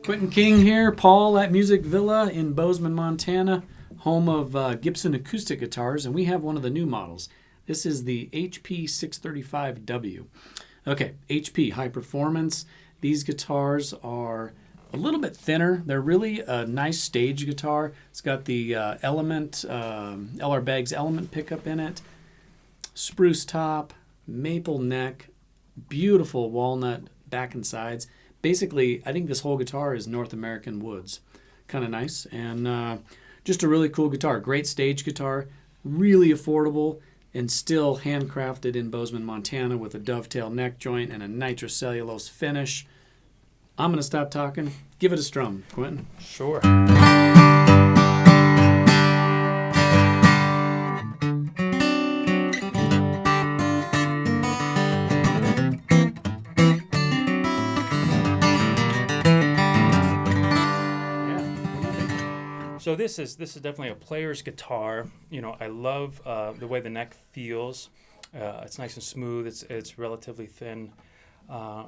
Quentin King here, Paul at Music Villa in Bozeman, Montana, home of Gibson acoustic guitars, and we have one of the new models. This is the HP-635W. Okay, HP, high performance. These guitars are a little bit thinner. They're really a nice stage guitar. It's got the Element, LR Baggs Element pickup in it, spruce top, maple neck, beautiful walnut back and sides. Basically, I think this whole guitar is North American woods. Kind of nice, and just a really cool guitar. Great stage guitar, really affordable, and still handcrafted in Bozeman, Montana with a Dovetail Neck joint and a Nitrocellulose finish. I'm going to stop talking. Give it a strum, Quentin. Sure. So this is definitely a player's guitar. You know, I love the way the neck feels. It's nice and smooth. It's relatively thin,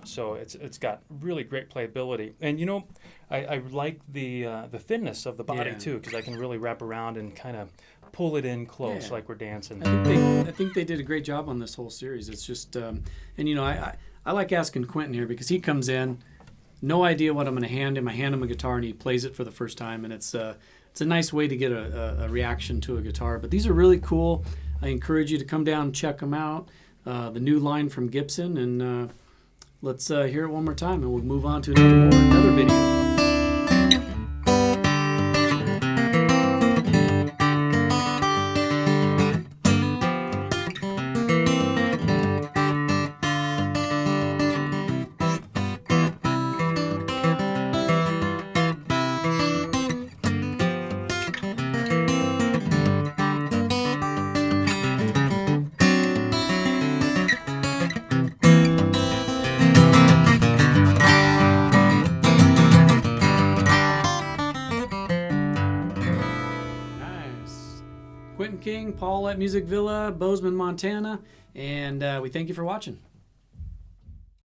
so it's got really great playability. And you know, I like the thinness of the body too, because I can really wrap around and kind of pull it in close like we're dancing. I think they did a great job on this whole series. It's just, and you know, I like asking Quentin here because he comes in, no idea what I'm going to hand him. I hand him a guitar and he plays it for the first time, and it's a nice way to get a reaction to a guitar. But these are really cool. I encourage you to come down and check them out. The new line from Gibson, and let's hear it one more time, and we'll move on to another video. Quentin King, Paul at Music Villa, Bozeman, Montana, and we thank you for watching.